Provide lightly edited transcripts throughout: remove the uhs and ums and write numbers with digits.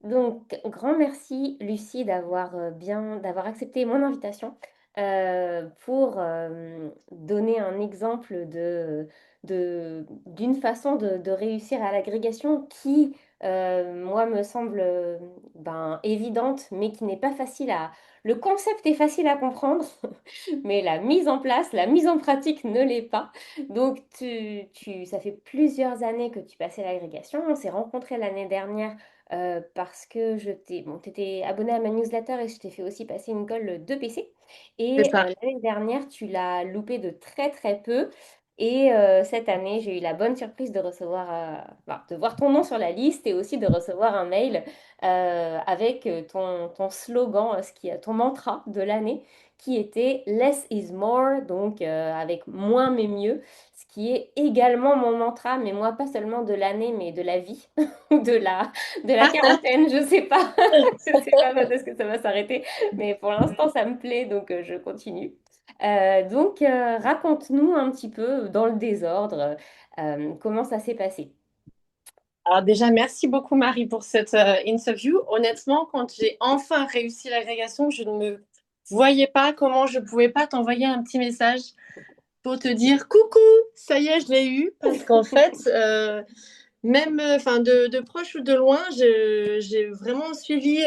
Donc, grand merci, Lucie, d'avoir accepté mon invitation pour donner un exemple d'une façon de réussir à l'agrégation qui, moi, me semble évidente, mais qui n'est pas facile à... Le concept est facile à comprendre, mais la mise en place, la mise en pratique ne l'est pas. Donc, ça fait plusieurs années que tu passais l'agrégation. On s'est rencontrés l'année dernière parce que bon, tu étais abonné à ma newsletter et je t'ai fait aussi passer une colle de PC. C'est Et ça. l'année dernière, tu l'as loupé de très très peu. Et cette année, j'ai eu la bonne surprise de de voir ton nom sur la liste et aussi de recevoir un mail avec ton slogan, ton mantra de l'année, qui était Less is more, donc avec moins mais mieux, ce qui est également mon mantra, mais moi pas seulement de l'année, mais de la vie, ou de la quarantaine, je sais pas, je sais pas quand est-ce que ça va s'arrêter, mais pour l'instant ça me plaît, donc je continue. Raconte-nous un petit peu dans le désordre comment ça s'est passé. Alors déjà, merci beaucoup Marie pour cette interview. Honnêtement, quand j'ai enfin réussi l'agrégation, je ne me voyais pas comment je pouvais pas t'envoyer un petit message pour te dire coucou, ça y est, je l'ai eu. Parce qu'en fait, même enfin de proche ou de loin, j'ai vraiment suivi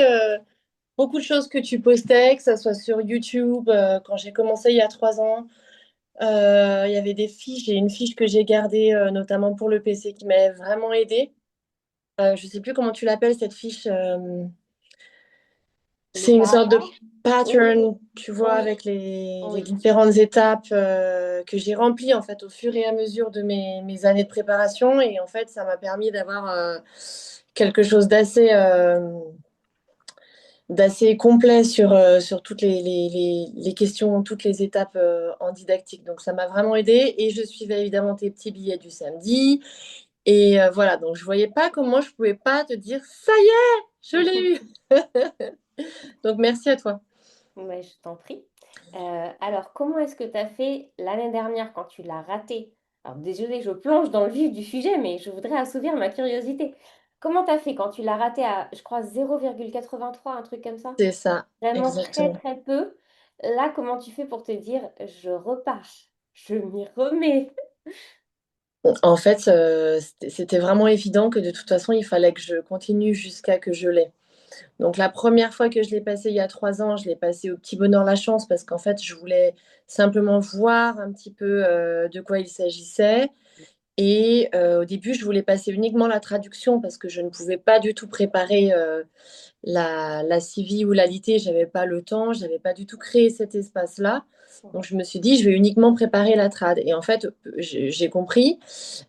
beaucoup de choses que tu postais, que ça soit sur YouTube, quand j'ai commencé il y a 3 ans. Il y avait des fiches, j'ai une fiche que j'ai gardée notamment pour le PC qui m'avait vraiment aidée. Je sais plus comment tu l'appelles cette fiche. Le C'est une sorte de paragraphe? Oui, pattern, tu vois, oui, avec les oui. différentes étapes que j'ai remplies en fait au fur et à mesure de mes années de préparation. Et en fait, ça m'a permis d'avoir quelque chose d'assez complet sur toutes les questions, toutes les étapes en didactique. Donc ça m'a vraiment aidée. Et je suivais évidemment tes petits billets du samedi. Et voilà, donc je voyais pas comment je pouvais pas te dire, ça y est, je l'ai eu. Donc merci à toi. Ouais, je t'en prie. Alors, comment est-ce que tu as fait l'année dernière quand tu l'as raté? Alors, désolé, je plonge dans le vif du sujet, mais je voudrais assouvir ma curiosité. Comment tu as fait quand tu l'as raté à, je crois, 0,83, un truc comme ça? C'est ça, Vraiment très, exactement. très peu. Là, comment tu fais pour te dire, je repars, je m'y remets? En fait, c'était vraiment évident que de toute façon, il fallait que je continue jusqu'à que je l'aie. Donc la première fois que je l'ai passé il y a 3 ans, je l'ai passé au petit bonheur la chance parce qu'en fait, je voulais simplement voir un petit peu de quoi il s'agissait. Et au début, je voulais passer uniquement la traduction parce que je ne pouvais pas du tout préparer la CV ou la litté. J'avais pas le temps, j'avais pas du tout créé cet espace-là. Donc je me suis dit, je vais uniquement préparer la trad. Et en fait, j'ai compris,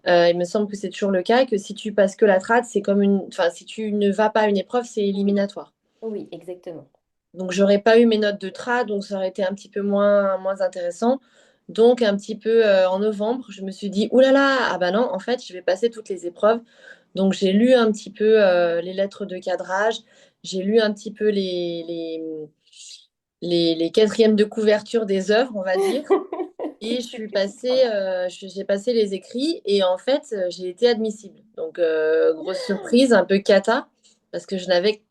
il me semble que c'est toujours le cas, que si tu passes que la trad, c'est comme une... Enfin, si tu ne vas pas à une épreuve, c'est Oui, éliminatoire. oui, exactement. Donc, j'aurais pas eu mes notes de trad, donc ça aurait été un petit peu moins intéressant. Donc, un petit peu en novembre, je me suis dit, oulala, ah bah non, en fait, je vais passer toutes les épreuves. Donc, j'ai lu un petit peu les lettres de cadrage, j'ai lu un petit peu les quatrièmes de couverture des œuvres, on va dire. Et j'ai passé les écrits et en fait, j'ai été admissible. Donc, grosse surprise, un peu cata, parce que je n'avais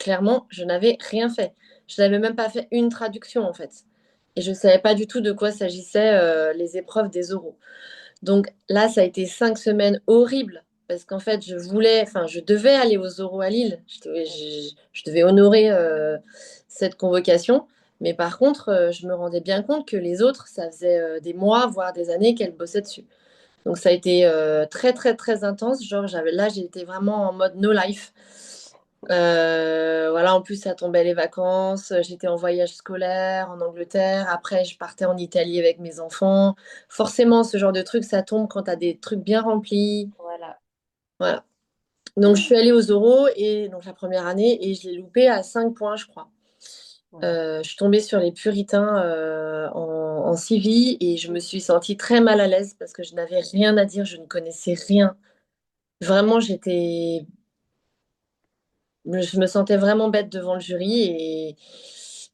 rien fait. Je n'avais même pas fait une traduction en fait. Et je ne savais pas du tout de quoi s'agissaient les épreuves des oraux. Donc là, ça a été 5 semaines horribles parce qu'en fait, je devais aller aux oraux à Lille. Je devais honorer cette convocation. Mais par contre, je me rendais bien compte que les autres, ça faisait des mois, voire des années qu'elles bossaient dessus. Donc ça a été très, très, très intense. Genre, j'ai été vraiment en mode no life. Voilà, en plus, ça tombait les vacances. J'étais en voyage scolaire en Angleterre. Après, je partais en Italie avec mes enfants. Forcément, ce genre de truc, ça tombe quand tu as des trucs bien remplis. Voilà. Voilà. Donc, je suis allée aux oraux et donc la première année et je l'ai loupé à 5 points, je crois. Ouais. Je suis tombée sur les puritains en CV et je me suis sentie très mal à l'aise parce que je n'avais rien à dire, je ne connaissais rien. Vraiment, je me sentais vraiment bête devant le jury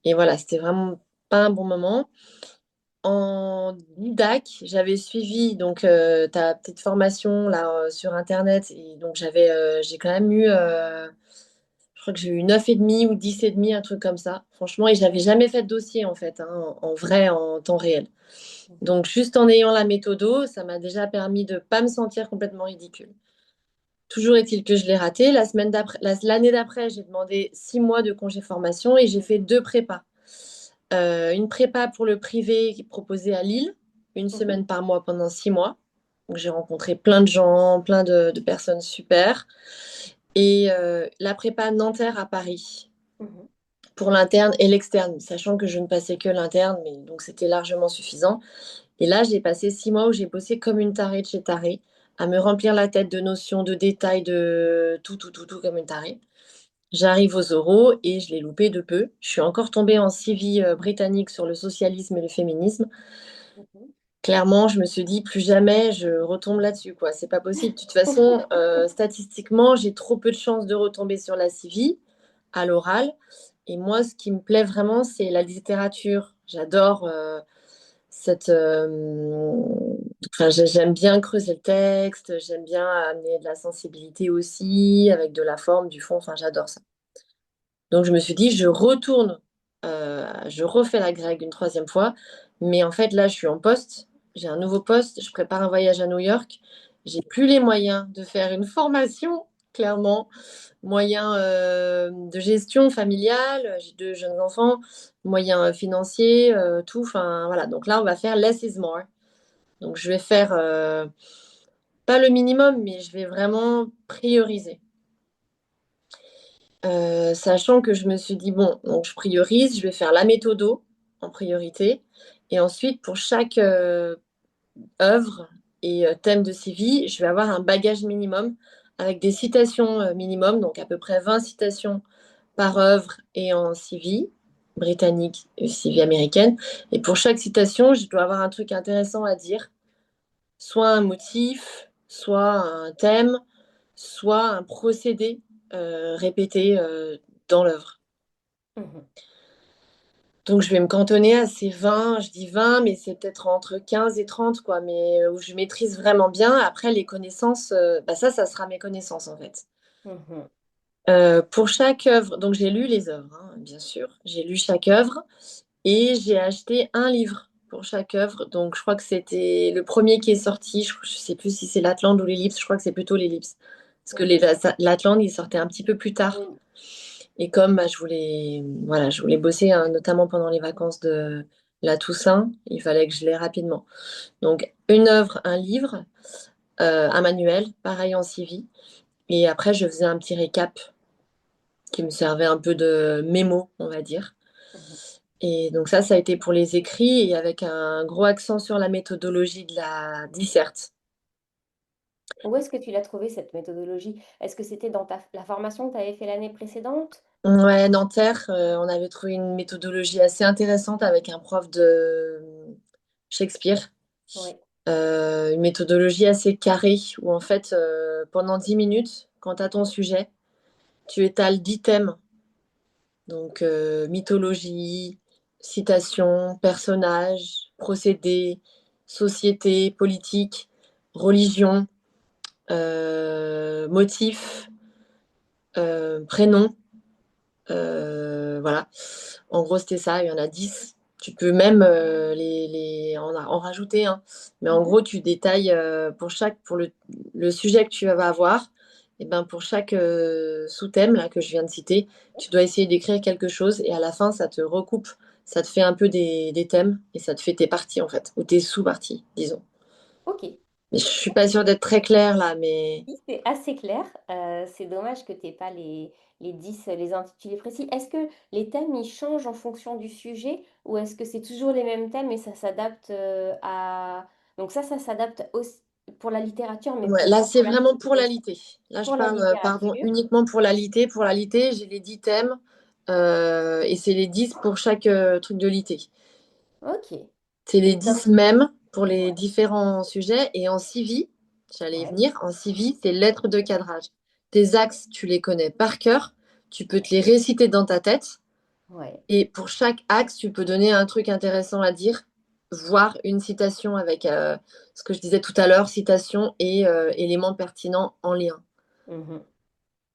et voilà, c'était vraiment pas un bon moment. En DAC, j'avais suivi donc ta petite formation là sur Internet et donc j'ai quand même eu, je crois que j'ai eu 9,5 ou 10,5, un truc comme ça, franchement. Et j'avais jamais fait de dossier, en fait, hein, en vrai, en temps réel. Mhm. Donc, juste en ayant la méthodo, ça m'a déjà permis de ne pas me sentir complètement ridicule. Toujours est-il que je l'ai raté. La semaine d'après, l'année d'après, j'ai demandé 6 mois de congé formation et j'ai fait 2 prépas. Une prépa pour le privé qui est proposée à Lille, une Mhm. semaine par mois pendant 6 mois. Donc, j'ai rencontré plein de gens, plein de personnes super. Et la prépa Nanterre à Paris Mhm. pour l'interne et l'externe, sachant que je ne passais que l'interne, mais donc c'était largement suffisant. Et là, j'ai passé 6 mois où j'ai bossé comme une tarée de chez tarée, à me remplir la tête de notions, de détails, de tout, tout, tout, tout comme une tarée. J'arrive aux oraux et je l'ai loupé de peu. Je suis encore tombée en civi britannique sur le socialisme et le féminisme. Mhm. Clairement, je me suis dit, plus jamais je retombe là-dessus, quoi. C'est pas possible. De toute façon, statistiquement, j'ai trop peu de chances de retomber sur la civi à l'oral. Et moi, ce qui me plaît vraiment, c'est la littérature. J'adore cette. Enfin, j'aime bien creuser le texte, j'aime bien amener de la sensibilité aussi, avec de la forme, du fond. Enfin, j'adore ça. Donc, je me suis dit, je retourne, je refais la grecque une troisième fois. Mais en fait, là, je suis en poste. J'ai un nouveau poste. Je prépare un voyage à New York. J'ai plus les moyens de faire une formation, clairement. Moyens de gestion familiale. J'ai 2 jeunes enfants. Moyens financiers, tout. Enfin, voilà. Donc là, on va faire less is more. Donc, je vais faire pas le minimum, mais je vais vraiment prioriser. Sachant que je me suis dit, bon, donc je priorise, je vais faire la méthodo en priorité. Et ensuite, pour chaque œuvre et thème de CV, je vais avoir un bagage minimum avec des citations minimum, donc à peu près 20 citations par œuvre et en CV britannique et CV américaine. Et pour chaque citation, je dois avoir un truc intéressant à dire, soit un motif, soit un thème, soit un procédé répété dans l'œuvre. Mhm. Donc, je vais me cantonner à ces 20, je dis 20, mais c'est peut-être entre 15 et 30, quoi, mais où je maîtrise vraiment bien. Après, les connaissances, bah ça sera mes connaissances, en fait. Mhm. Pour chaque œuvre, donc j'ai lu les œuvres, hein, bien sûr. J'ai lu chaque œuvre et j'ai acheté un livre pour chaque œuvre. Donc, je crois que c'était le premier qui est sorti. Je ne sais plus si c'est l'Atlante ou l'Ellipse. Je crois que c'est plutôt l'Ellipse. Parce que Mhm. l'Atlante, il sortait un petit peu plus tard. Oui. Et comme bah, voilà, je voulais bosser, hein, notamment pendant les vacances de la Toussaint, il fallait que je l'aie rapidement. Donc, une œuvre, un livre, un manuel, pareil en civi. Et après, je faisais un petit récap qui me servait un peu de mémo, on va dire. Mhm. Et donc ça a été pour les écrits et avec un gros accent sur la méthodologie de la disserte. Où est-ce que tu l'as trouvé cette méthodologie? Est-ce que c'était dans la formation que tu avais fait l'année précédente? Ouais, Nanterre, on avait trouvé une méthodologie assez intéressante avec un prof de Shakespeare. Oui. Une méthodologie assez carrée où en fait, pendant 10 minutes, quand tu as ton sujet, tu étales 10 thèmes. Donc, mythologie, citation, personnage, procédé, société, politique, religion, motif, prénom. Voilà. En gros, c'était ça. Il y en a 10. Tu peux même en rajouter un. Mais en Mhm. gros, tu détailles pour le sujet que tu vas avoir. Et ben pour chaque sous-thème là, que je viens de citer, tu dois essayer d'écrire quelque chose et à la fin, ça te recoupe. Ça te fait un peu des thèmes et ça te fait tes parties en fait, ou tes sous-parties, disons. Ok. Mais je suis pas sûre d'être très claire là, mais Si, c'est assez clair. C'est dommage que tu n'aies pas les 10 les intitulés précis. Est-ce que les thèmes, ils changent en fonction du sujet ou est-ce que c'est toujours les mêmes thèmes et ça s'adapte à... Donc ça s'adapte aussi pour la littérature, mais ouais, pour, là, pas c'est pour la vraiment pour la communication. litté. Là, je Pour la parle, pardon, littérature, uniquement pour la litté. Pour la litté, j'ai les 10 thèmes et c'est les 10 pour chaque truc de litté. ok. C'est les Et comme... 10 mêmes pour les Ouais, différents sujets. Et en civi, j'allais y ouais, venir, en civi, c'est lettres de cadrage. Tes axes, tu les connais par cœur. Tu peux te les réciter dans ta tête. ouais. Et pour chaque axe, tu peux donner un truc intéressant à dire, voire une citation avec ce que je disais tout à l'heure, citation et éléments pertinents en lien. Mhm.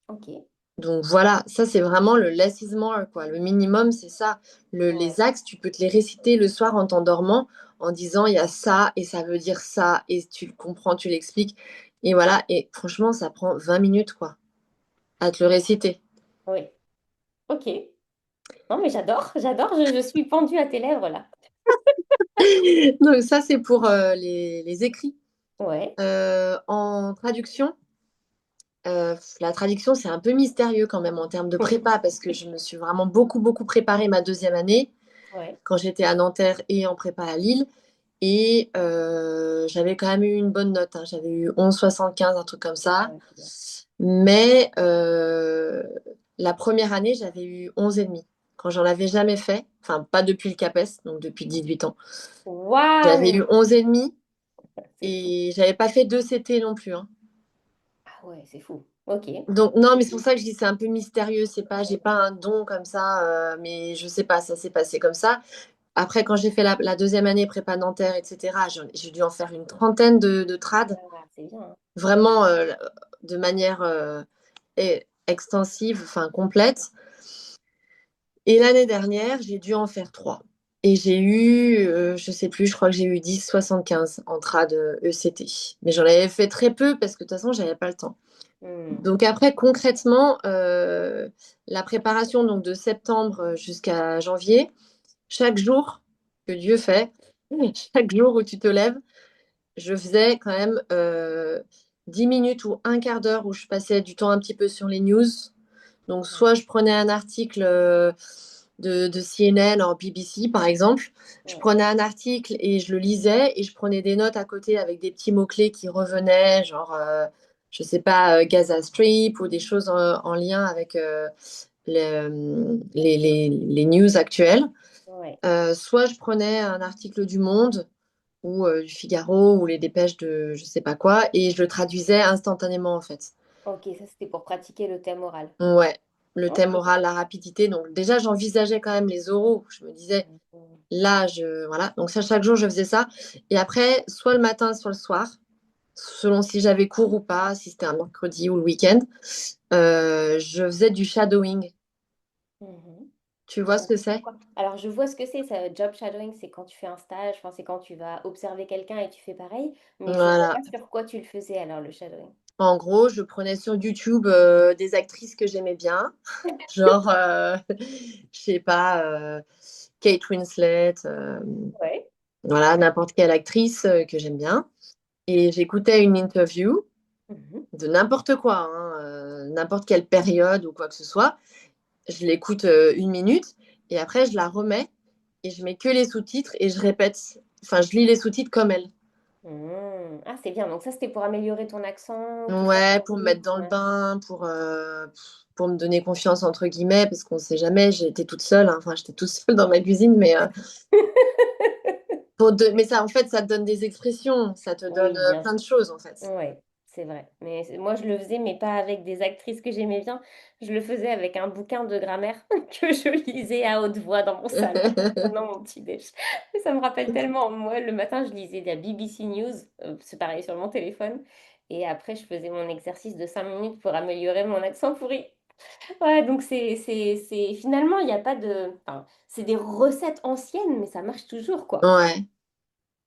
Ok. Donc voilà, ça c'est vraiment le less is more, quoi. Le minimum, c'est ça. Ouais, Les axes, tu peux te les réciter le soir en t'endormant en disant il y a ça et ça veut dire ça et tu le comprends, tu l'expliques. Et voilà, et franchement, ça prend 20 minutes, quoi, à te le réciter. oui. Ok. Non, mais j'adore, j'adore, je suis pendue à tes lèvres là. Donc ça, c'est pour les écrits. Ouais. En traduction, la traduction, c'est un peu mystérieux quand même en termes de prépa parce que je me suis vraiment beaucoup, beaucoup préparée ma deuxième année Ouais. quand j'étais à Nanterre et en prépa à Lille. Et j'avais quand même eu une bonne note, hein. J'avais eu 11,75, un truc comme ça. Ouais, c'est bien. Mais la première année, j'avais eu 11,5. Quand j'en avais jamais fait, enfin pas depuis le CAPES, donc depuis 18 ans. J'avais Waouh! eu 11,5 C'est fou. et j'avais pas fait 2 CT non plus, hein. Ah ouais, c'est fou. Ok. Donc non, mais c'est pour ça que je dis c'est un peu mystérieux. C'est pas, j'ai pas un don comme ça, mais je sais pas, ça s'est passé comme ça. Après, quand j'ai fait la deuxième année prépa Nanterre, etc., j'ai dû en faire une trentaine de trad, Ah, c'est bien, hein. vraiment de manière extensive, enfin complète. Et l'année dernière, j'ai dû en faire trois. Et j'ai eu, je sais plus, je crois que j'ai eu 10,75 en trad ECT. Mais j'en avais fait très peu parce que de toute façon, j'avais pas le temps. Hmm. Donc après, concrètement, la préparation donc de septembre jusqu'à janvier, chaque jour que Dieu fait, chaque jour où tu te lèves, je faisais quand même 10 minutes ou un quart d'heure où je passais du temps un petit peu sur les news. Donc soit je prenais un article de CNN en BBC par exemple, je Ouais. prenais un article et je le lisais et je prenais des notes à côté avec des petits mots-clés qui revenaient, genre je sais pas, Gaza Strip ou des choses en lien avec les news actuelles. Ouais. Soit je prenais un article du Monde ou du Figaro ou les dépêches de je sais pas quoi et je le traduisais instantanément en fait. Ok, ça c'était pour pratiquer le thème oral. Ouais, le thème Ok. oral, la rapidité. Donc déjà j'envisageais quand même les oraux. Je me disais Mhm. là voilà. Donc ça chaque jour je faisais ça et après soit le matin soit le soir selon si j'avais cours ou pas, si c'était un mercredi ou le week-end, je faisais du shadowing. Mhm. Tu vois ce Donc, que c'est c'est? quoi? Alors, je vois ce que c'est, ça, job shadowing, c'est quand tu fais un stage, enfin, c'est quand tu vas observer quelqu'un et tu fais pareil, mais je vois Voilà. pas sur quoi tu le faisais alors, le shadowing. En gros, je prenais sur YouTube des actrices que j'aimais bien, genre, je sais pas, Kate Winslet, Ouais. voilà, n'importe quelle actrice que j'aime bien. Et j'écoutais une interview Mhm. de n'importe quoi, hein, n'importe quelle période ou quoi que ce soit. Je l'écoute une minute et après je la remets et je mets que les sous-titres et je répète, enfin je lis les sous-titres comme elle. Mhm. Ah, c'est bien. Donc, ça, c'était pour améliorer ton accent, tout ça, Ouais, ton pour me mettre dans rythme. le bain, pour me donner confiance entre guillemets, parce qu'on ne sait jamais, j'ai été toute seule, hein. Enfin j'étais toute seule dans ma cuisine, mais, mais ça en fait ça te donne des expressions, ça te donne Oui, bien plein sûr. de choses en fait. Ouais, c'est vrai. Mais moi, je le faisais, mais pas avec des actrices que j'aimais bien. Je le faisais avec un bouquin de grammaire que je lisais à haute voix dans mon salon en prenant mon petit déj. Et ça me rappelle tellement. Moi, le matin, je lisais la BBC News. C'est pareil sur mon téléphone. Et après, je faisais mon exercice de 5 minutes pour améliorer mon accent pourri. Ouais, donc finalement, il n'y a pas de... Enfin, c'est des recettes anciennes, mais ça marche toujours, quoi. Ouais.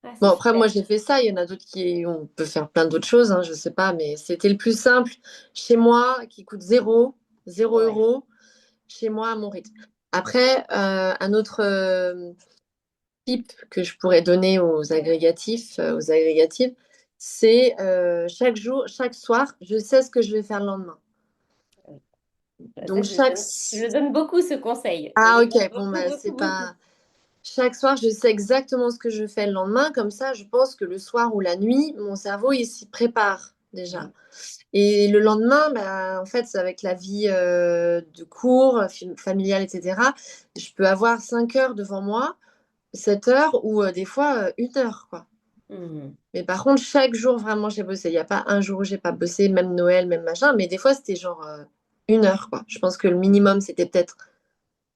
Ah, Bon, c'est après, moi, super. j'ai fait ça. Il y en a d'autres qui, on peut faire plein d'autres choses, hein, je sais pas, mais c'était le plus simple chez moi, qui coûte zéro Ouais. euros, chez moi, à mon rythme. Après, un autre tip que je pourrais donner aux agrégatifs, aux agrégatives, c'est chaque jour, chaque soir, je sais ce que je vais faire le lendemain. Oui. Ça, Donc, chaque... je le donne beaucoup, ce conseil. Je Ah, le donne ok, bon, beaucoup, bah, beaucoup, c'est beaucoup. pas... Chaque soir, je sais exactement ce que je fais le lendemain. Comme ça, je pense que le soir ou la nuit, mon cerveau, il s'y prépare déjà. Oui. Et le lendemain, bah, en fait, c'est avec la vie de cours, familiale, etc. Je peux avoir 5 heures devant moi, 7 heures ou des fois 1 heure, quoi. Mhm. Mais par contre, chaque jour, vraiment, j'ai bossé. Il n'y a pas un jour où j'ai pas bossé, même Noël, même machin. Mais des fois, c'était genre 1 heure, quoi. Je pense que le minimum, c'était peut-être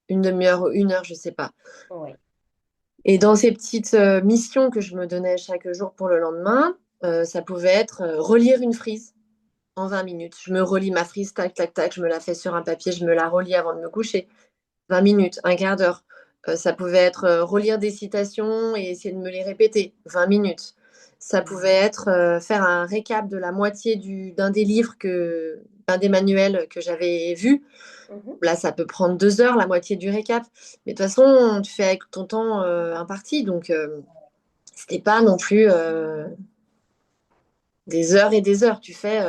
une demi-heure ou 1 heure, je sais pas. Ouais. Et dans ces petites missions que je me donnais chaque jour pour le lendemain, ça pouvait être relire une frise. en 20 minutes. Je me relis ma frise, tac, tac, tac, je me la fais sur un papier, je me la relis avant de me coucher. 20 minutes, un quart d'heure. Ça pouvait être relire des citations et essayer de me les répéter. 20 minutes. Ça pouvait être faire un récap de la moitié d'un des livres d'un des manuels que j'avais vu. Mhm. Là, ça peut prendre 2 heures, la moitié du récap. Mais de toute façon, tu fais avec ton temps imparti. Donc, c'était pas non plus des heures et des heures. Tu fais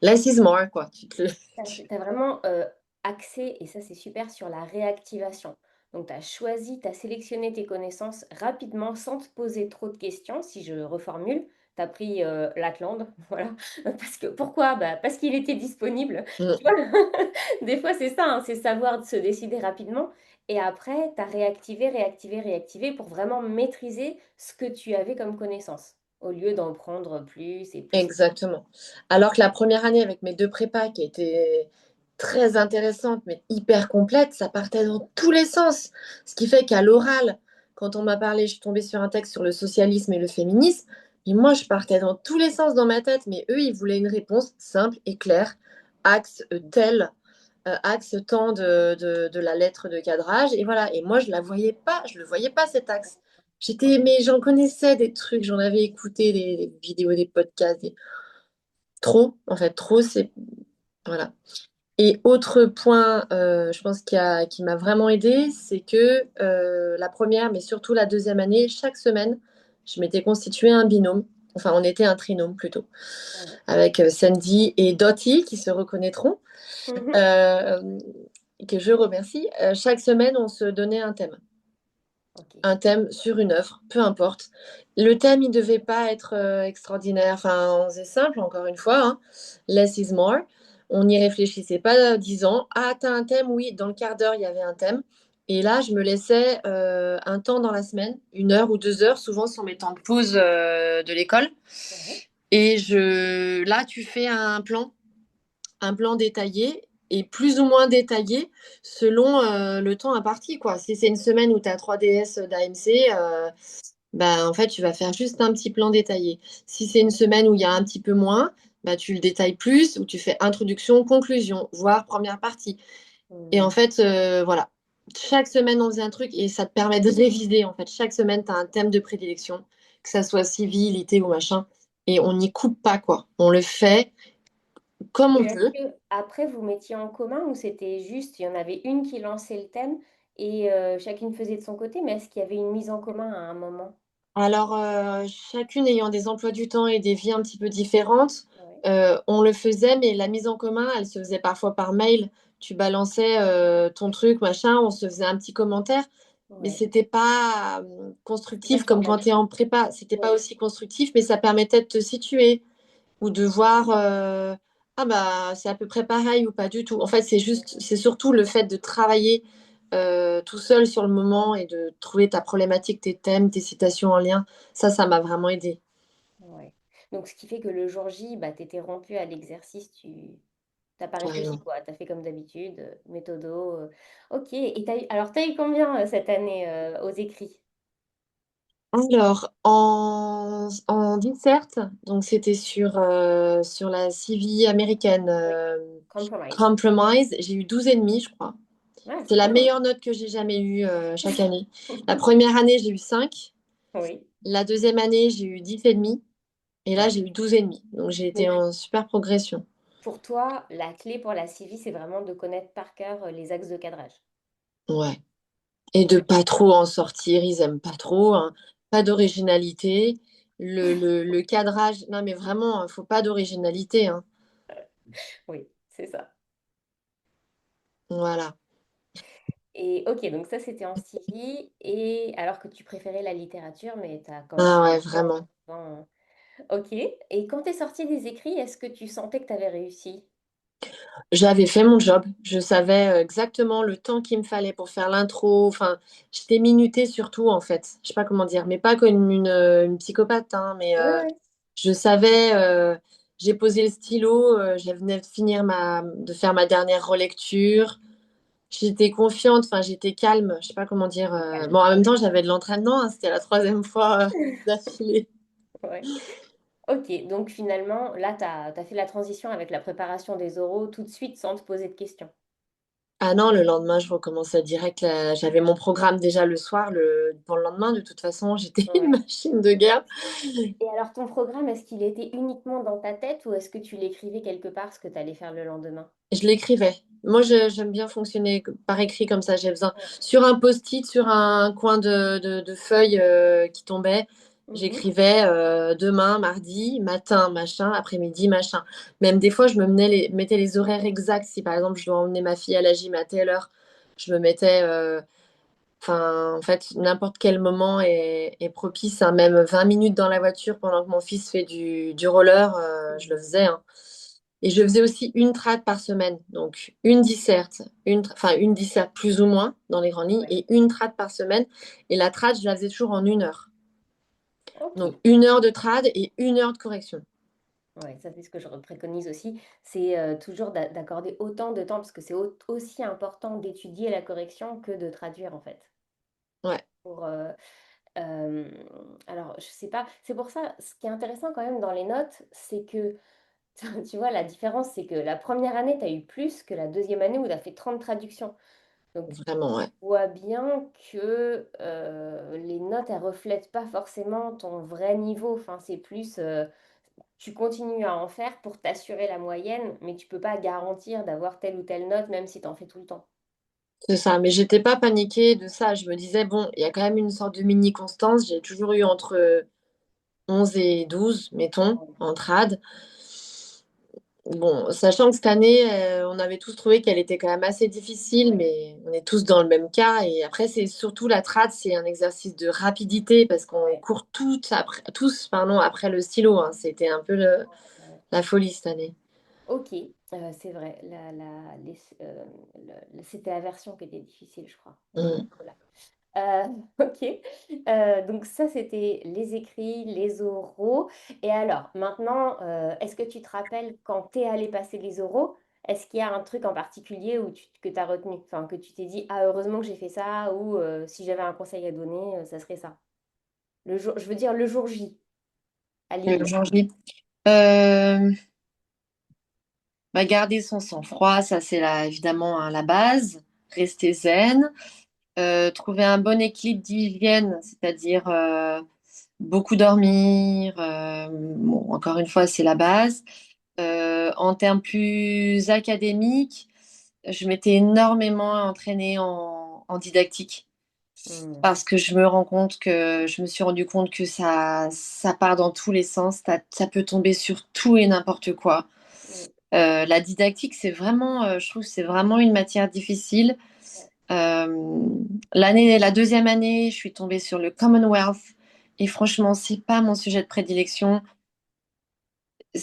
less is more, quoi. Tu as vraiment axé, et ça c'est super, sur la réactivation. Donc tu as choisi, tu as sélectionné tes connaissances rapidement sans te poser trop de questions. Si je reformule, tu as pris l'Atlante, voilà. Parce que, pourquoi? Bah, parce qu'il était disponible. Tu Mm, vois, des fois c'est ça, hein, c'est savoir se décider rapidement. Et après, tu as réactivé, réactivé, réactivé pour vraiment maîtriser ce que tu avais comme connaissance, au lieu d'en prendre plus et plus. exactement. Alors que la première année avec mes deux prépas qui étaient très intéressantes mais hyper complètes, ça partait dans tous les sens. Ce qui fait qu'à l'oral, quand on m'a parlé, je suis tombée sur un texte sur le socialisme et le féminisme. Et moi, je partais dans tous les sens dans ma tête, mais eux, ils voulaient une réponse simple et claire. Axe tel, axe tant de la lettre de cadrage. Et voilà. Et moi, je la voyais pas, je le voyais pas cet axe. Mais j'en connaissais des trucs, j'en avais écouté des vidéos, des podcasts, trop, en fait, trop, c'est, voilà. Et autre point, je pense qui m'a vraiment aidée, c'est que la première, mais surtout la deuxième année, chaque semaine, je m'étais constitué un binôme, enfin, on était un trinôme plutôt, Ouais. avec Sandy et Dottie, qui se reconnaîtront, Mhm. euh, que je remercie. Chaque semaine, on se donnait Ok. un thème sur une œuvre, peu importe. Le thème, il ne devait pas être extraordinaire. Enfin, on faisait simple, encore une fois, hein. Less is more. On n'y réfléchissait pas 10 ans. Ah, t'as un thème? Oui, dans le quart d'heure, il y avait un thème. Et là, je me laissais un temps dans la semaine, 1 heure ou 2 heures, souvent sur mes temps de pause de l'école. Ouais. Et là, tu fais un plan détaillé et plus ou moins détaillé selon le temps imparti, quoi. Si c'est une semaine où tu as 3 DS d'AMC, bah, en fait, tu vas faire juste un petit plan détaillé. Si c'est une semaine où il y a un petit peu moins, bah, tu le détailles plus, ou tu fais introduction, conclusion, voire première partie. Et en Mhm. fait, voilà. Chaque semaine, on faisait un truc et ça te permet de réviser. En fait, chaque semaine, tu as un thème de prédilection, que ça soit civilité ou machin. Et on n'y coupe pas, quoi. On le fait comme Et on est-ce peut. que après vous mettiez en commun ou c'était juste, il y en avait une qui lançait le thème et chacune faisait de son côté, mais est-ce qu'il y avait une mise en commun à un moment? Alors, chacune ayant des emplois du temps et des vies un petit peu différentes, Ouais. on le faisait, mais la mise en commun, elle se faisait parfois par mail. Tu balançais ton truc, machin, on se faisait un petit commentaire, mais Ouais. c'était pas C'était pas constructif comme quand tu es formateur. en prépa. C'était pas Ouais. aussi constructif, mais ça permettait de te situer ou de voir ah bah c'est à peu près pareil ou pas du tout. En fait, c'est surtout le fait de travailler tout seul sur le moment et de trouver ta problématique, tes thèmes, tes citations en lien. Ça m'a vraiment aidé. Ouais. Donc ce qui fait que le jour J, bah, tu étais rompu à l'exercice, tu t'as pas réfléchi Carrément. quoi, tu as fait comme d'habitude, méthodo. Ok, et alors t'as eu combien cette année aux écrits? Alors, en disserte, donc c'était sur la CV américaine Oui. Compromise. Compromise, j'ai eu 12,5, je crois. Ouais, C'est c'est la bien. meilleure note que j'ai jamais eue chaque année. La première année, j'ai eu 5. Oui. La deuxième année, j'ai eu 10,5. Et là, Ouais. j'ai eu 12,5. Donc, j'ai été Donc en super progression. pour toi, la clé pour la CV, c'est vraiment de connaître par cœur les axes de cadrage. Ouais. Et de pas trop en sortir. Ils aiment pas trop, hein. Pas d'originalité. Le cadrage. Non, mais vraiment, faut pas d'originalité, hein. Oui, c'est ça. Voilà. Et ok, donc ça c'était en CV, et alors que tu préférais la littérature, mais tu as quand même Ah ouais, fait en vraiment. suivant. Ok, et quand tu es sortie des écrits, est-ce que tu sentais que tu avais réussi? J'avais fait mon job. Je savais exactement le temps qu'il me fallait pour faire l'intro. Enfin, j'étais minutée surtout, en fait. Je sais pas comment dire, mais pas comme une psychopathe, hein, mais Ouais, ouais. je savais. J'ai posé le stylo. Je venais de finir de faire ma dernière relecture. J'étais confiante. Enfin, j'étais calme. Je sais pas comment dire. Bon, Calme. en même temps, j'avais de l'entraînement, hein, c'était la troisième fois d'affilée. Ouais. Ok, donc finalement, là, tu as fait la transition avec la préparation des oraux tout de suite sans te poser de questions. Ah non, le lendemain, je recommençais direct. J'avais mon programme déjà le soir. Pour le lendemain, de toute façon, j'étais une Ouais. machine de guerre. Et alors, ton programme, est-ce qu'il était uniquement dans ta tête ou est-ce que tu l'écrivais quelque part ce que tu allais faire le lendemain? Je l'écrivais. Moi, j'aime bien fonctionner par écrit comme ça. J'ai besoin Ouais. sur un post-it, sur un coin de feuille qui tombait. Mhm. J'écrivais demain, mardi, matin, machin, après-midi, machin. Même des fois, je mettais les horaires exacts. Si par exemple, je dois emmener ma fille à la gym à telle heure, je me mettais. Enfin, en fait, n'importe quel moment est propice, hein. Même 20 minutes dans la voiture pendant que mon fils fait du roller, je le Mhm. faisais, hein. Et je faisais aussi une trad par semaine. Donc, une disserte, enfin, une disserte plus ou moins dans les grandes lignes, Ouais. et une trad par semaine. Et la trad, je la faisais toujours en 1 heure. Ok. Donc, 1 heure de trad et 1 heure de correction. Ouais, ça c'est ce que je préconise aussi, c'est toujours d'accorder autant de temps, parce que c'est aussi important d'étudier la correction que de traduire en fait. Ouais, Pour, euh, alors, je sais pas, c'est pour ça, ce qui est intéressant quand même dans les notes, c'est que, tu vois, la différence, c'est que la première année, tu as eu plus que la deuxième année où tu as fait 30 traductions. Donc, vraiment, ouais. on voit bien que les notes, elles reflètent pas forcément ton vrai niveau. Enfin, c'est plus, tu continues à en faire pour t'assurer la moyenne, mais tu peux pas garantir d'avoir telle ou telle note, même si tu en fais tout le temps. C'est ça. Mais j'étais pas paniquée de ça. Je me disais, bon, il y a quand même une sorte de mini-constance. J'ai toujours eu entre 11 et 12, mettons, Ouais. en trad. Bon, sachant que cette année, on avait tous trouvé qu'elle était quand même assez difficile, Ouais. mais on est tous dans le même cas. Et après, c'est surtout la trad, c'est un exercice de rapidité parce qu'on Ouais. court tous, pardon, après le stylo, hein. C'était un peu Ouais. la folie cette année. Ok, c'est vrai. C'était la version qui était difficile, je crois. Mm. Voilà. Ok, donc ça c'était les écrits, les oraux. Et alors, maintenant, est-ce que tu te rappelles quand tu es allé passer les oraux, est-ce qu'il y a un truc en particulier que tu as retenu, enfin que tu t'es dit, ah heureusement que j'ai fait ça, ou si j'avais un conseil à donner, ça serait ça. Le jour, je veux dire le jour J à Le Lille. jour J. Euh, Bah, garder son sang-froid, ça c'est évidemment, hein, la base. Rester zen. Trouver un bon équilibre d'hygiène, c'est-à-dire beaucoup dormir. Bon, encore une fois, c'est la base. En termes plus académiques, je m'étais énormément entraînée en didactique Hmm. parce que je me suis rendu compte que ça part dans tous les sens. Ça peut tomber sur tout et n'importe quoi. Hmm. La didactique, je trouve, que c'est vraiment une matière difficile. Ouais. Euh, la deuxième année, je suis tombée sur le Commonwealth et franchement, c'est pas mon sujet de prédilection.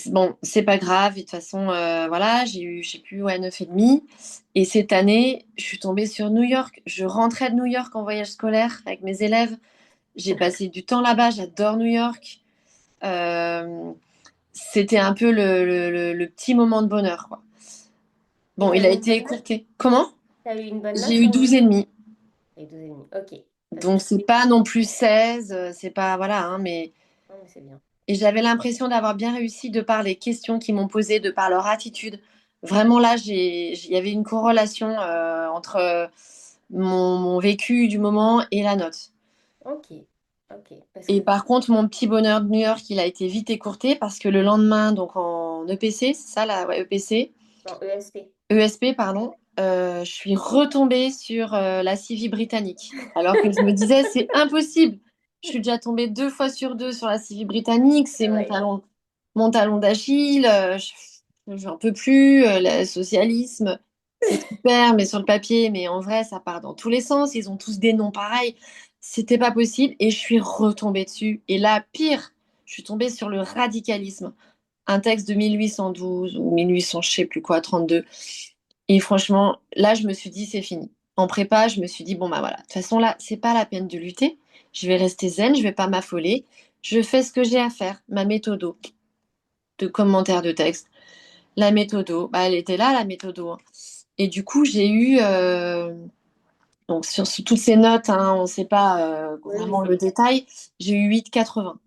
Bon, c'est pas grave. Et de toute façon, voilà, j'ai eu, je sais plus, ouais, 9,5. Et cette année, je suis tombée sur New York. Je rentrais de New York en voyage scolaire avec mes élèves. J'ai passé du temps là-bas. J'adore New York. Euh, C'était un peu le petit moment de bonheur, quoi. Et Bon, t'as il eu a une été bonne note? écourté. Comment? T'as eu une bonne J'ai note eu sur le... 12,5. Et 12,5. Ok, parce que... Donc, c'est pas non plus 16, c'est pas, voilà, hein, mais. Non, mais c'est bien. Et j'avais l'impression d'avoir bien réussi de par les questions qu'ils m'ont posées, de par leur attitude. Vraiment, là, il y avait une corrélation entre mon vécu du moment et la note. Ok, ok. Parce que Et par contre, mon petit bonheur de New York, il a été vite écourté parce que le lendemain, donc en EPC, c'est ça, là, ouais, EPC, en ESP. ESP, pardon, je suis retombée sur la CIVI britannique. Alors que je me disais, c'est impossible. Je suis déjà tombée 2 fois sur 2 sur la CIVI britannique. C'est Ah ouais. mon talon d'Achille. J'en peux plus. Le socialisme, c'est super, mais sur le papier, mais en vrai, ça part dans tous les sens. Ils ont tous des noms pareils. C'était pas possible. Et je suis retombée dessus. Et là, pire, je suis tombée sur le radicalisme. Un texte de 1812 ou 1800, je sais plus quoi, 32. Et franchement, là, je me suis dit, c'est fini. En prépa, je me suis dit, bon, bah voilà, de toute façon, là, c'est pas la peine de lutter. Je vais rester zen, je vais pas m'affoler. Je fais ce que j'ai à faire, ma méthodo de commentaire de texte. La méthodo, bah, elle était là, la méthodo, hein. Et du coup, j'ai eu, donc sur toutes ces notes, hein, on ne sait pas Oui, oui, vraiment le c'est... détail, j'ai eu 8,80.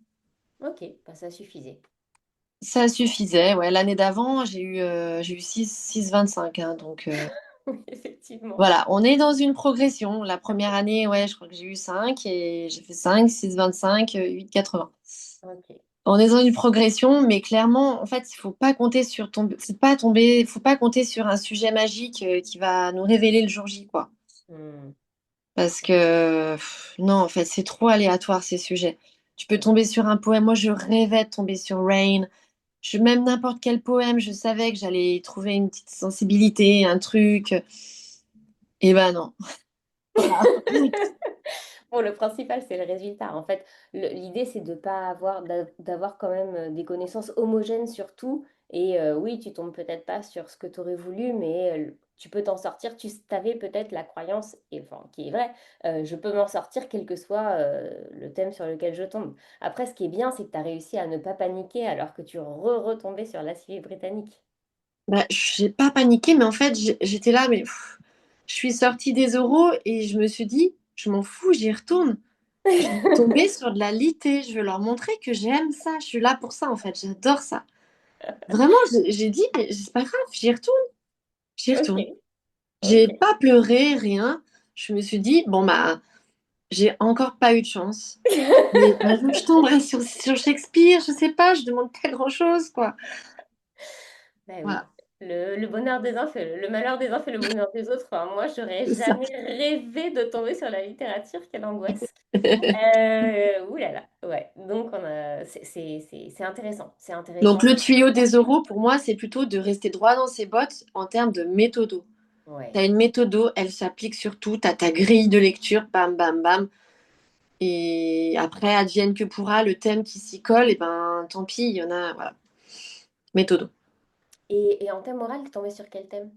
Ok, bah, ça suffisait. Ça suffisait. Ouais, l'année d'avant, j'ai eu 6,25, hein, donc Oui, effectivement. voilà, on est dans une progression. La première année, ouais, je crois que j'ai eu 5 et j'ai fait 5, 6,25, 8,80. Ok. On est dans une progression, mais clairement, en fait, il faut pas compter sur faut pas compter sur un sujet magique qui va nous révéler le jour J, quoi. Hmm. Parce que non, en fait, c'est trop aléatoire ces sujets. Tu peux tomber sur un poème. Moi, je rêvais de tomber sur Rain. Même n'importe quel poème, je savais que j'allais trouver une petite sensibilité, un truc. Et ben non. Voilà. Bon, le principal, c'est le résultat. En fait, l'idée, c'est de pas avoir, d'avoir quand même des connaissances homogènes sur tout. Et oui, tu tombes peut-être pas sur ce que tu aurais voulu, mais tu peux t'en sortir. Tu avais peut-être la croyance, et, enfin, qui est vraie, je peux m'en sortir quel que soit le thème sur lequel je tombe. Après, ce qui est bien, c'est que tu as réussi à ne pas paniquer alors que tu retombais sur la Syrie britannique. Bah, j'ai pas paniqué, mais en fait, j'étais là, mais je suis sortie des oraux et je me suis dit, je m'en fous, j'y retourne. Je vais tomber sur de la litée. Je veux leur montrer que j'aime ça. Je suis là pour ça, en fait. J'adore ça. Vraiment, j'ai dit, mais c'est pas grave, j'y retourne. J'y Ok, retourne. J'ai ok. pas pleuré, rien. Je me suis dit, bon, bah, j'ai encore pas eu de chance. Mais un jour, je tomberai sur Shakespeare, je sais pas, je demande pas grand-chose, quoi. Ben oui. Voilà, Le bonheur des uns fait le malheur des uns fait le bonheur des autres. Enfin, moi, j'aurais c'est ça. jamais rêvé de tomber sur la littérature. Quelle angoisse. Ouh là là. Ouais. Donc, c'est intéressant. C'est Donc, intéressant. le tuyau des oraux, pour moi, c'est plutôt de rester droit dans ses bottes en termes de méthodo. Tu Ouais. as une méthodo, elle s'applique sur tout. Tu as ta grille de lecture, bam, bam, bam. Et après, advienne que pourra, le thème qui s'y colle, et ben tant pis, il y en a, voilà. Méthodo. Et en thème oral, t'es tombé sur quel thème?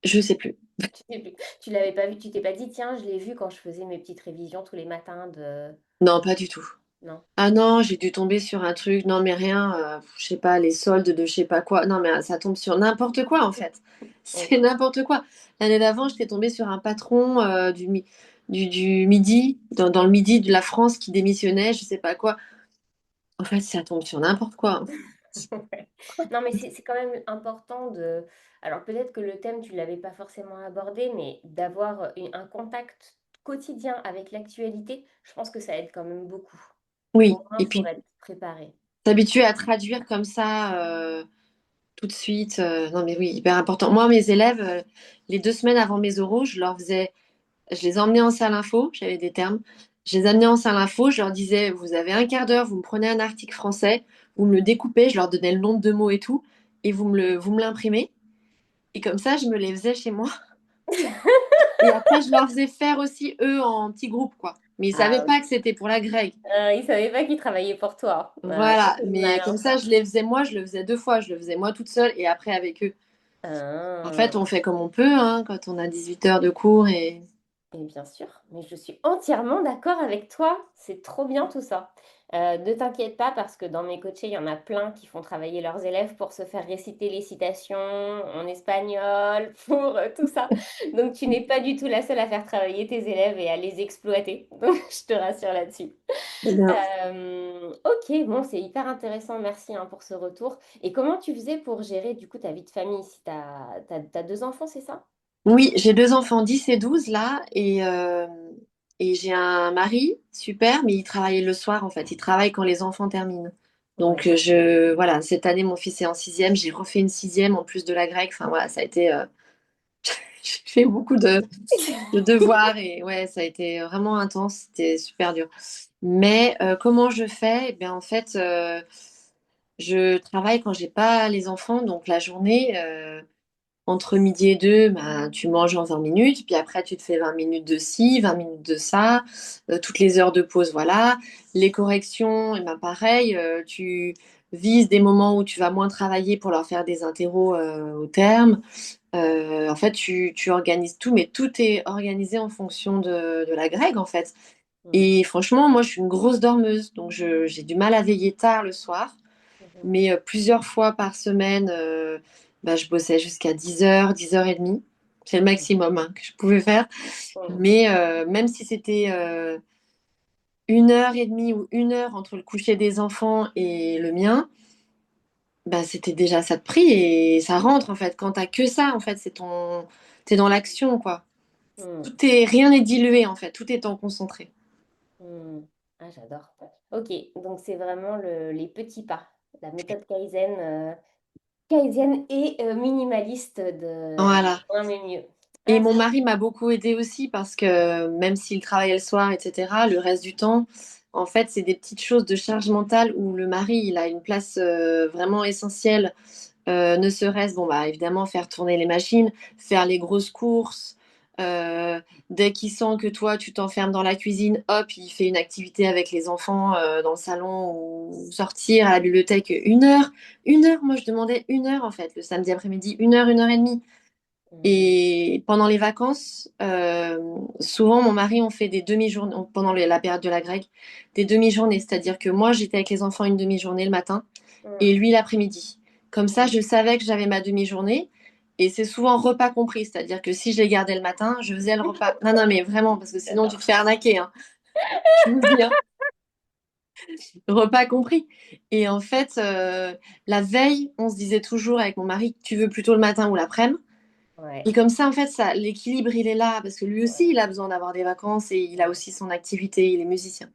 Je sais plus. Tu sais plus. Tu l'avais pas vu, tu t'es pas dit, tiens, je l'ai vu quand je faisais mes petites révisions tous les matins de. Non, pas du tout. Non. Ah non, j'ai dû tomber sur un truc, non mais rien, je sais pas, les soldes de je sais pas quoi. Non mais ça tombe sur n'importe quoi en fait. C'est Ok. n'importe quoi. L'année d'avant, j'étais tombée sur un patron du Midi, dans le Midi de la France qui démissionnait, je sais pas quoi. En fait, ça tombe sur n'importe quoi. Ouais. Non, mais c'est quand même important de. Alors peut-être que le thème, tu ne l'avais pas forcément abordé, mais d'avoir un contact quotidien avec l'actualité, je pense que ça aide quand même beaucoup. Au Oui, moins et pour puis être préparé. t'habituer à traduire comme ça tout de suite. Non mais oui, hyper important. Moi, mes élèves, les 2 semaines avant mes oraux, je les emmenais en salle info, j'avais des termes. Je les amenais en salle info, je leur disais, vous avez un quart d'heure, vous me prenez un article français, vous me le découpez, je leur donnais le nombre de mots et tout, et vous me l'imprimez. Et comme ça, je me les faisais chez moi. Et après, je leur faisais faire aussi, eux, en petits groupes, quoi. Mais ils savaient Ah, pas que c'était pour la grecque. il savait pas qu'il travaillait pour toi. Ah, ça, Voilà, c'est mais comme malin, ça, ça. je les faisais moi, je le faisais 2 fois, je le faisais moi toute seule et après avec eux. En fait, Ah. on fait comme on peut, hein, quand on a 18 heures de cours et Et bien sûr, mais je suis entièrement d'accord avec toi. C'est trop bien tout ça. Ne t'inquiète pas parce que dans mes coachés, il y en a plein qui font travailler leurs élèves pour se faire réciter les citations en espagnol, pour tout ça. Donc tu n'es pas du tout la seule à faire travailler tes élèves et à les exploiter. Donc je te rassure là-dessus. c'est bien. Ok, bon, c'est hyper intéressant. Merci hein, pour ce retour. Et comment tu faisais pour gérer du coup ta vie de famille si t'as deux enfants, c'est ça? Oui, j'ai 2 enfants, 10 et 12 là, et j'ai un mari, super, mais il travaille le soir en fait, il travaille quand les enfants terminent. Donc Ouais. voilà, cette année mon fils est en sixième, j'ai refait une sixième en plus de la grecque, enfin voilà, ça a été, j'ai fait beaucoup de devoirs et ouais, ça a été vraiment intense, c'était super dur. Mais comment je fais? Eh bien en fait, je travaille quand j'ai pas les enfants, donc la journée. Entre midi et deux, ben, tu manges en 20 minutes, puis après tu te fais 20 minutes de ci, 20 minutes de ça, toutes les heures de pause, voilà. Les corrections, et ben pareil, tu vises des moments où tu vas moins travailler pour leur faire des interros au terme. En fait, tu organises tout, mais tout est organisé en fonction de la grecque, en fait. Mhm, Et franchement, moi, je suis une grosse dormeuse, donc j'ai du mal à veiller tard le soir. mhm, Mais plusieurs fois par semaine, bah, je bossais jusqu'à 10 heures, 10 heures et demie. C'est le mhm, maximum hein, que je pouvais faire. mhm. Mais même si c'était 1 heure et demie ou 1 heure entre le coucher des enfants et le mien, bah, c'était déjà ça de prix et ça rentre en fait. Quand t'as que ça, en fait, t'es dans l'action, quoi. Hmm, Rien n'est dilué, en fait. Tout est en concentré. hmm. Ah, j'adore. Ok, donc c'est vraiment les petits pas, la méthode Kaizen, Kaizen et minimaliste de Voilà. moins mais mieux. Et Ah, mon mari m'a beaucoup aidé aussi parce que même s'il travaillait le soir, etc., le reste du temps, en fait, c'est des petites choses de charge mentale où le mari, il a une place vraiment essentielle. Ne serait-ce, bon, bah, évidemment, faire tourner les machines, faire les grosses courses. euh, Dès qu'il sent que toi, tu t'enfermes dans la cuisine, hop, il fait une activité avec les enfants dans le salon ou sortir à la bibliothèque 1 heure. 1 heure, moi, je demandais 1 heure, en fait, le samedi après-midi. 1 heure, 1 heure et demie. hmm, Et pendant les vacances, souvent, mon mari, on fait des demi-journées, pendant la période de la grecque, des demi-journées. C'est-à-dire que moi, j'étais avec les enfants une demi-journée le matin hmm, et lui l'après-midi. Comme ça, hmm. je savais que j'avais ma demi-journée. Et c'est souvent repas compris. C'est-à-dire que si je les gardais le matin, je faisais le repas. Non, non, mais vraiment, parce que sinon, tu te J'adore. fais arnaquer, hein. Je vous le dis, hein. Repas compris. Et en fait, la veille, on se disait toujours avec mon mari, tu veux plutôt le matin ou l'après-midi? Et Ouais, comme ça, en fait, ça, l'équilibre, il est là, parce que lui aussi, ouais. il a besoin d'avoir des vacances et il a aussi son activité, il est musicien.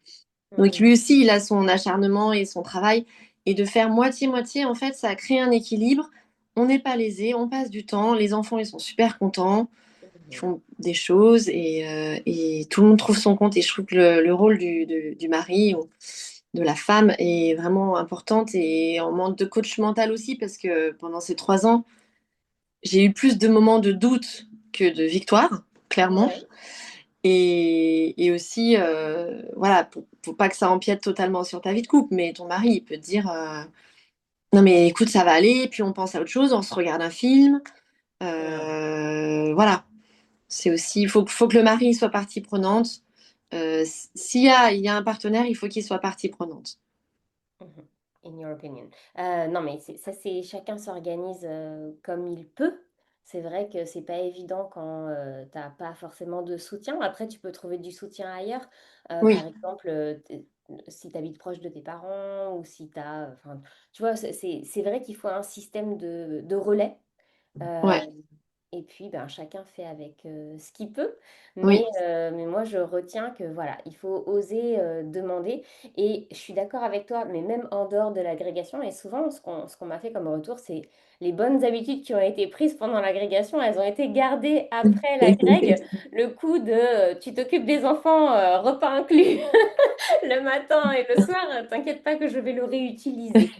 Donc Hmm, lui aussi, il a son acharnement et son travail. Et de faire moitié-moitié, en fait, ça crée un équilibre. On n'est pas lésé, on passe du temps, les enfants, ils sont super contents, ils hmm, font des choses et tout le monde trouve son compte. Et je trouve que le rôle du mari ou de la femme est vraiment importante et on manque de coach mental aussi, parce que pendant ces 3 ans, j'ai eu plus de moments de doute que de victoire, clairement. ouais. Et aussi, voilà, faut pas que ça empiète totalement sur ta vie de couple, mais ton mari, il peut te dire, non mais écoute, ça va aller, puis on pense à autre chose, on se regarde un film. Hmm, Voilà, c'est aussi, faut que le mari soit partie prenante. Il y a un partenaire, il faut qu'il soit partie prenante. mhm. In your opinion. Non, mais ça, c'est chacun s'organise comme il peut. C'est vrai que c'est pas évident quand t'as pas forcément de soutien. Après, tu peux trouver du soutien ailleurs. Oui, Par exemple, si tu habites proche de tes parents ou si tu as... Enfin, tu vois, c'est vrai qu'il faut un système de relais. ouais, Euh, et puis, ben, chacun fait avec ce qu'il peut. oui, Mais moi, je retiens que voilà, il faut oser demander. Et je suis d'accord avec toi, mais même en dehors de l'agrégation, et souvent, ce qu'on m'a fait comme retour, c'est les bonnes habitudes qui ont été prises pendant l'agrégation, elles ont été gardées après l'agrég. Le coup de tu t'occupes des enfants, repas inclus, le matin et le soir, t'inquiète pas que je vais le réutiliser.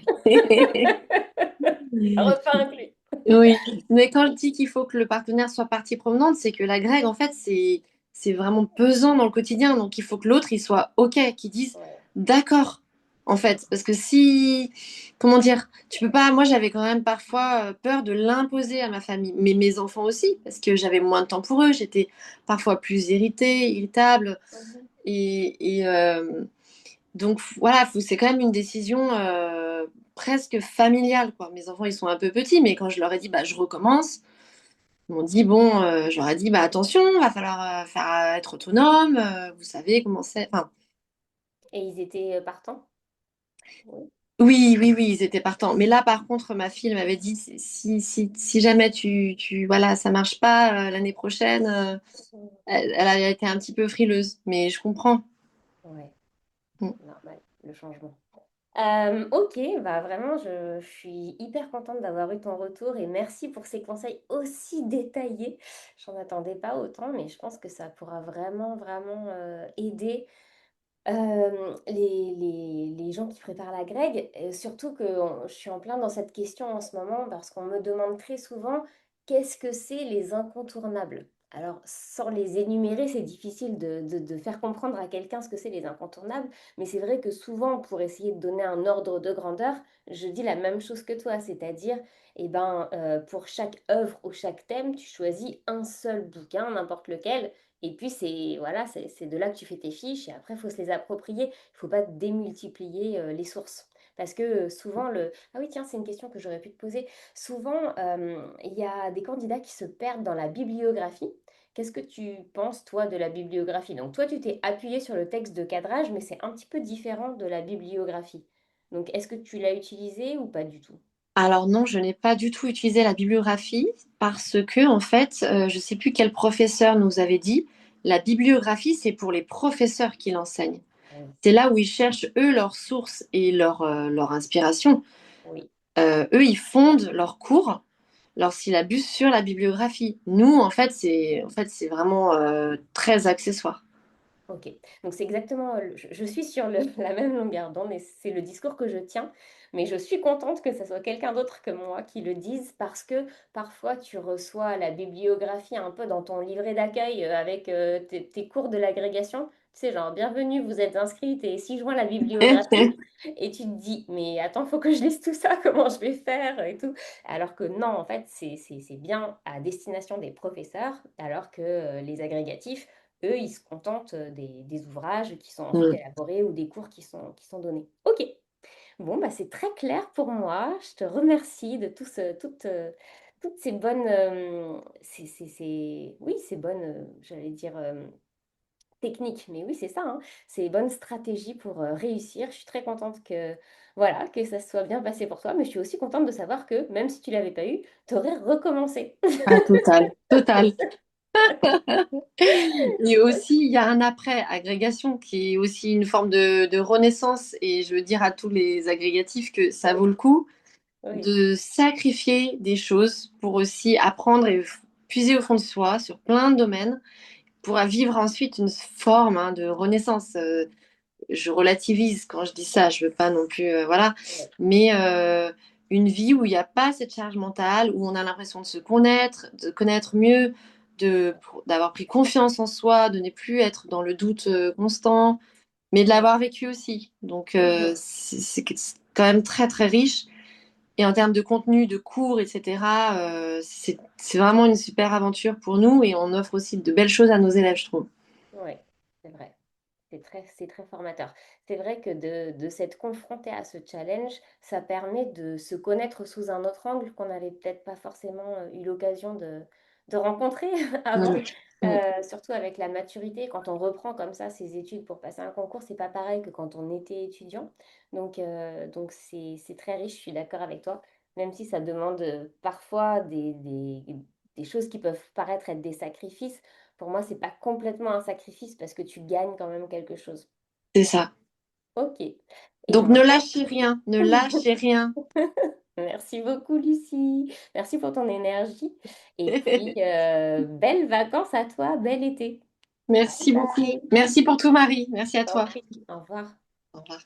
Repas inclus. oui. Mais quand je dis qu'il faut que le partenaire soit partie prenante, c'est que la grecque, en fait, c'est vraiment pesant dans le quotidien. Donc, il faut que l'autre, il soit OK, qu'il dise Ouais. d'accord, en fait. Parce que si, comment dire, tu peux pas, moi, j'avais quand même parfois peur de l'imposer à ma famille, mais mes enfants aussi, parce que j'avais moins de temps pour eux. J'étais parfois plus irritable. Mhm. Et donc voilà, c'est quand même une décision presque familiale, quoi. Mes enfants, ils sont un peu petits, mais quand je leur ai dit, bah, je recommence, ils m'ont dit, bon, je leur ai dit, bah, attention, va falloir être autonome, vous savez comment c'est. Enfin, Et ils étaient partants? Oui. oui, oui, oui, ils étaient partants. Mais là, par contre, ma fille elle m'avait dit, si jamais voilà, ça marche pas l'année prochaine, elle a été un petit peu frileuse, mais je comprends. Ouais, Mm. normal, le changement. Ok, bah vraiment, je suis hyper contente d'avoir eu ton retour et merci pour ces conseils aussi détaillés. J'en attendais pas autant, mais je pense que ça pourra vraiment, vraiment aider les gens qui préparent la grègue, surtout que je suis en plein dans cette question en ce moment parce qu'on me demande très souvent qu'est-ce que c'est les incontournables. Alors, sans les énumérer, c'est difficile de faire comprendre à quelqu'un ce que c'est les incontournables, mais c'est vrai que souvent, pour essayer de donner un ordre de grandeur, je dis la même chose que toi, c'est-à-dire, eh ben, pour chaque œuvre ou chaque thème, tu choisis un seul bouquin, n'importe lequel, et puis, c'est voilà, c'est de là que tu fais tes fiches et après, il faut se les approprier. Il ne faut pas démultiplier les sources. Parce que souvent, ah oui, tiens, c'est une question que j'aurais pu te poser. Souvent, il y a des candidats qui se perdent dans la bibliographie. Qu'est-ce que tu penses, toi, de la bibliographie? Donc, toi, tu t'es appuyé sur le texte de cadrage, mais c'est un petit peu différent de la bibliographie. Donc, est-ce que tu l'as utilisé ou pas du tout? Alors non, je n'ai pas du tout utilisé la bibliographie parce que, en fait, je ne sais plus quel professeur nous avait dit, la bibliographie, c'est pour les professeurs qui l'enseignent. Oui, C'est là où ils cherchent, eux, leurs sources et leur inspiration. oui, Eux, ils fondent leurs cours, leur syllabus sur la bibliographie. Nous, en fait, c'est vraiment très accessoire. ok. Donc, c'est exactement, je suis sur la même longueur d'onde et c'est le discours que je tiens, mais je suis contente que ce soit quelqu'un d'autre que moi qui le dise parce que parfois tu reçois la bibliographie un peu dans ton livret d'accueil avec tes cours de l'agrégation. Tu sais, genre, bienvenue, vous êtes inscrite et si joint la bibliographie. Et tu te dis, mais attends, faut que je lise tout ça, comment je vais faire et tout. Alors que non, en fait, c'est bien à destination des professeurs, alors que les agrégatifs, eux, ils se contentent des ouvrages qui sont ensuite Mm. élaborés ou des cours qui sont donnés. Ok, bon, bah, c'est très clair pour moi. Je te remercie de toutes ces bonnes, oui, ces bonnes, j'allais dire, techniques, mais oui, c'est ça, hein, ces bonnes stratégies pour réussir. Je suis très contente que, voilà, que ça se soit bien passé pour toi, mais je suis aussi contente de savoir que même si tu l'avais pas eu, tu aurais recommencé. Ah, total, total. Et aussi, il y a un après agrégation qui est aussi une forme de renaissance. Et je veux dire à tous les agrégatifs que ça vaut Oui, le coup oui, de sacrifier des choses pour aussi apprendre et puiser au fond de soi sur plein de domaines pour vivre ensuite une forme de renaissance. Je relativise quand je dis ça, je veux pas non plus, voilà, oui, mais une vie où il n'y a pas cette charge mentale, où on a l'impression de se connaître, de connaître mieux, d'avoir pris confiance en soi, de ne plus être dans le doute constant, mais de oui. l'avoir vécu aussi. Donc Mhm. c'est quand même très très riche. Et en termes de contenu, de cours, etc., c'est vraiment une super aventure pour nous et on offre aussi de belles choses à nos élèves, je trouve. Oui, c'est vrai. C'est très formateur. C'est vrai que de s'être confronté à ce challenge, ça permet de se connaître sous un autre angle qu'on n'avait peut-être pas forcément eu l'occasion de rencontrer avant. Mm. Mm. Surtout avec la maturité, quand on reprend comme ça ses études pour passer un concours, c'est pas pareil que quand on était étudiant. Donc c'est très riche, je suis d'accord avec toi, même si ça demande parfois des choses qui peuvent paraître être des sacrifices. Pour moi, c'est pas complètement un sacrifice parce que tu gagnes quand même quelque chose. C'est ça. Ok. Et Donc ben, ne lâchez rien, ne lâchez rien. merci beaucoup, Lucie. Merci pour ton énergie. Et puis, belles vacances à toi, bel été. Merci beaucoup. Merci pour tout, Marie. Merci à T'en toi. prie. Au revoir. Au revoir.